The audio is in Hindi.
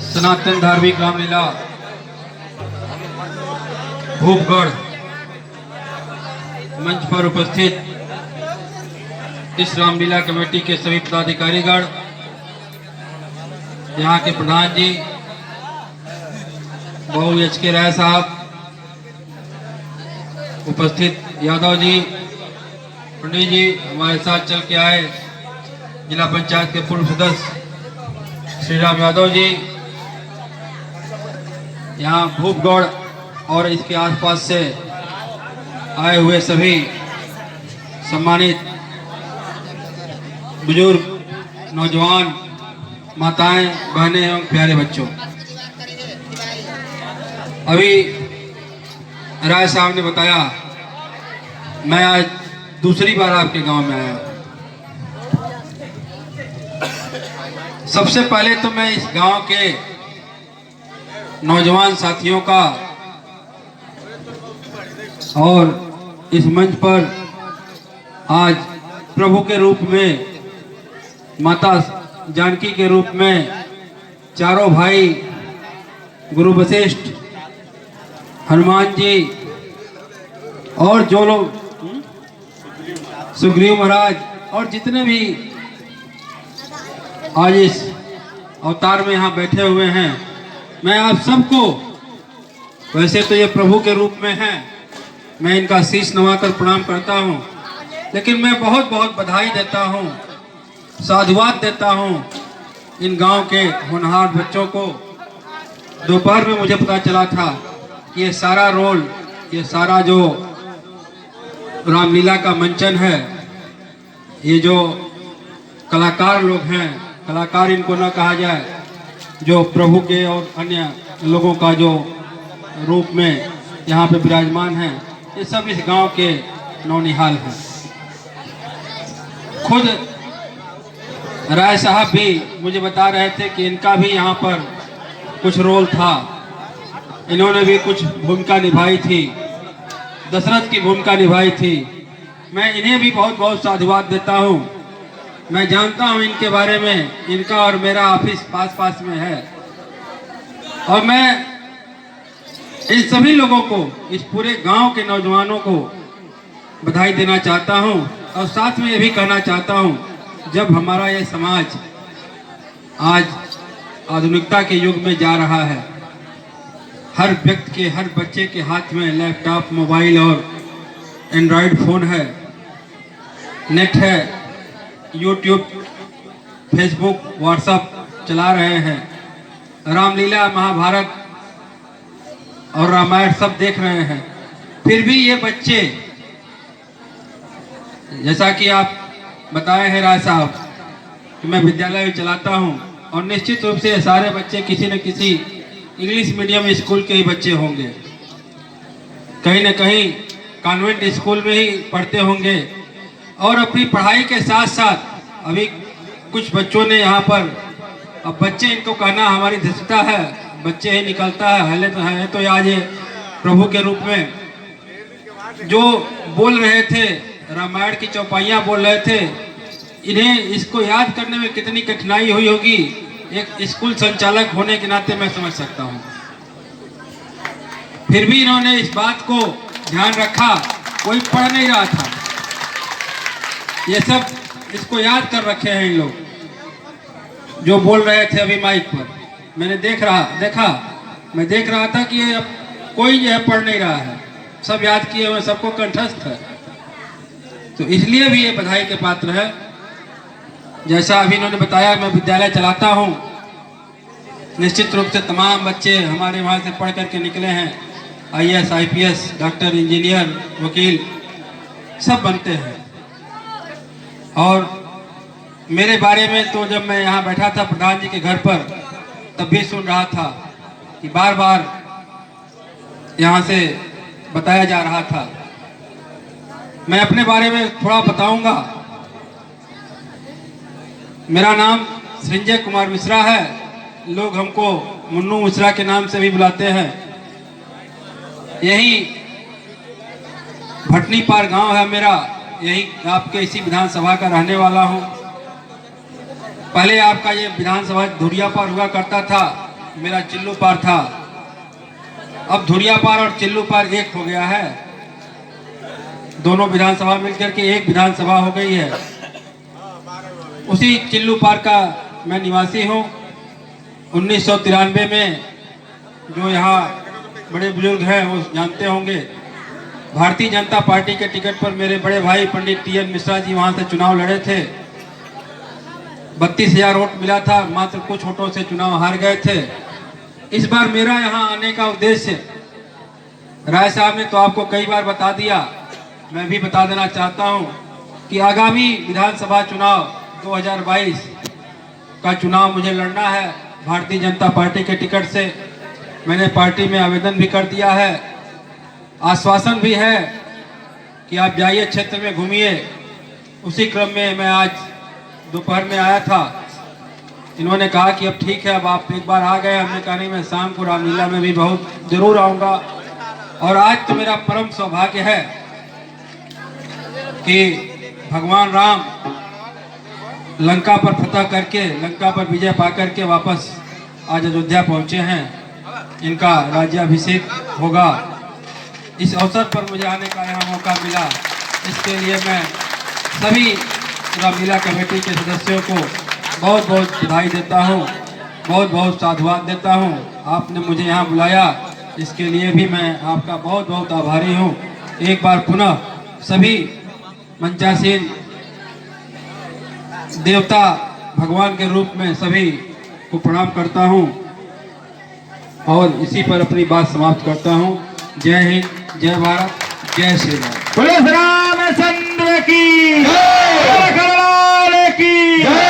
सनातन धार्मिक रामलीला भूपगढ़ मंच पर उपस्थित इस रामलीला कमेटी के सभी पदाधिकारीगण, यहाँ के प्रधान जी बहु एच.के. राय साहब, उपस्थित यादव जी, पंडित जी, हमारे साथ चल के आए जिला पंचायत के पूर्व सदस्य श्री राम यादव जी, यहाँ भूपगढ़ और इसके आसपास से आए हुए सभी सम्मानित बुजुर्ग, नौजवान, माताएं, बहनें एवं प्यारे बच्चों। अभी राय साहब ने बताया, मैं आज दूसरी बार आपके गांव में आया। सबसे पहले तो मैं इस गांव के नौजवान साथियों का और इस मंच पर आज प्रभु के रूप में, माता जानकी के रूप में चारों भाई गुरु वशिष्ठ, हनुमान जी और जो लोग सुग्रीव महाराज और जितने भी आज इस अवतार में यहाँ बैठे हुए हैं, मैं आप सबको, वैसे तो ये प्रभु के रूप में हैं, मैं इनका शीश नवाकर प्रणाम करता हूँ, लेकिन मैं बहुत बहुत बधाई देता हूँ, साधुवाद देता हूँ इन गांव के होनहार बच्चों को। दोपहर में मुझे पता चला था कि ये सारा रोल, ये सारा जो रामलीला का मंचन है, ये जो कलाकार लोग हैं, कलाकार इनको ना कहा जाए, जो प्रभु के और अन्य लोगों का जो रूप में यहाँ पे विराजमान हैं, ये सब इस गांव के नौनिहाल हैं। खुद राय साहब भी मुझे बता रहे थे कि इनका भी यहाँ पर कुछ रोल था, इन्होंने भी कुछ भूमिका निभाई थी, दशरथ की भूमिका निभाई थी। मैं इन्हें भी बहुत बहुत साधुवाद देता हूँ। मैं जानता हूँ इनके बारे में, इनका और मेरा ऑफिस पास पास में है, और मैं इन सभी लोगों को, इस पूरे गांव के नौजवानों को बधाई देना चाहता हूं, और साथ में ये भी कहना चाहता हूं, जब हमारा ये समाज आज आधुनिकता के युग में जा रहा है, हर व्यक्ति के, हर बच्चे के हाथ में लैपटॉप, मोबाइल और एंड्रॉयड फ़ोन है, नेट है, यूट्यूब, फेसबुक, व्हाट्सएप चला रहे हैं, रामलीला, महाभारत और रामायण सब देख रहे हैं। फिर भी ये बच्चे, जैसा कि आप बताए हैं राय साहब कि मैं विद्यालय भी चलाता हूं, और निश्चित रूप से सारे बच्चे किसी न किसी इंग्लिश मीडियम स्कूल के ही बच्चे होंगे, कहीं न कहीं कॉन्वेंट स्कूल में ही पढ़ते होंगे, और अपनी पढ़ाई के साथ साथ अभी कुछ बच्चों ने यहाँ पर, अब बच्चे इनको कहना हमारी धृष्टता है, बच्चे ही निकलता है, हले तो है तो आज ये प्रभु के रूप में जो बोल रहे थे, रामायण की चौपाइयाँ बोल रहे थे, इन्हें इसको याद करने में कितनी कठिनाई हुई होगी, एक स्कूल संचालक होने के नाते मैं समझ सकता हूँ। फिर भी इन्होंने इस बात को ध्यान रखा, कोई पढ़ नहीं रहा था, ये सब इसको याद कर रखे हैं इन लोग जो बोल रहे थे अभी माइक पर। मैंने मैं देख रहा था कि ये अब कोई जो है पढ़ नहीं रहा है, सब याद किए हुए, सबको कंठस्थ है, तो इसलिए भी ये बधाई के पात्र है। जैसा अभी इन्होंने बताया, मैं विद्यालय चलाता हूँ, निश्चित रूप से तमाम बच्चे हमारे वहाँ से पढ़ करके निकले हैं, IAS, IPS, डॉक्टर, इंजीनियर, वकील सब बनते हैं। और मेरे बारे में तो जब मैं यहाँ बैठा था प्रधान जी के घर पर, तब भी सुन रहा था कि बार बार यहाँ से बताया जा रहा था। मैं अपने बारे में थोड़ा बताऊंगा। मेरा नाम संजय कुमार मिश्रा है, लोग हमको मुन्नू मिश्रा के नाम से भी बुलाते हैं। यही भटनी पार गांव है मेरा, यही आपके इसी विधानसभा का रहने वाला हूं। पहले आपका ये विधानसभा धुरिया पर हुआ करता था, मेरा चिल्लू पार था, अब धुरिया पार और चिल्लू पार एक हो गया है। दोनों विधानसभा मिलकर के एक विधानसभा हो गई है। उसी चिल्लू पार का मैं निवासी हूँ। 1993 में, जो यहाँ बड़े बुजुर्ग हैं वो जानते होंगे, भारतीय जनता पार्टी के टिकट पर मेरे बड़े भाई पंडित TN मिश्रा जी वहाँ से चुनाव लड़े थे। 32,000 वोट मिला था, मात्र कुछ वोटों से चुनाव हार गए थे। इस बार मेरा यहाँ आने का उद्देश्य, राय साहब ने तो आपको कई बार बता दिया, मैं भी बता देना चाहता हूँ कि आगामी विधानसभा चुनाव 2022 का चुनाव मुझे लड़ना है भारतीय जनता पार्टी के टिकट से। मैंने पार्टी में आवेदन भी कर दिया है, आश्वासन भी है कि आप जाइए, क्षेत्र में घूमिए। उसी क्रम में मैं आज दोपहर में आया था। इन्होंने कहा कि अब ठीक है, अब आप एक बार आ गए। हमने कहा नहीं, मैं शाम को रामलीला में भी बहुत जरूर आऊँगा। और आज तो मेरा परम सौभाग्य है कि भगवान राम लंका पर फतह करके, लंका पर विजय पा करके वापस आज अयोध्या पहुँचे हैं। इनका राज्याभिषेक होगा। इस अवसर पर मुझे आने का यहाँ मौका मिला, इसके लिए मैं सभी रामलीला कमेटी के सदस्यों को बहुत बहुत बधाई देता हूँ, बहुत बहुत साधुवाद देता हूँ। आपने मुझे यहाँ बुलाया, इसके लिए भी मैं आपका बहुत बहुत आभारी हूँ। एक बार पुनः सभी मंचासीन देवता भगवान के रूप में सभी को प्रणाम करता हूँ और इसी पर अपनी बात समाप्त करता हूँ। जय हिंद, जय भारत, जय श्री राम। पुलिस रामचंद्र की जय, की जय।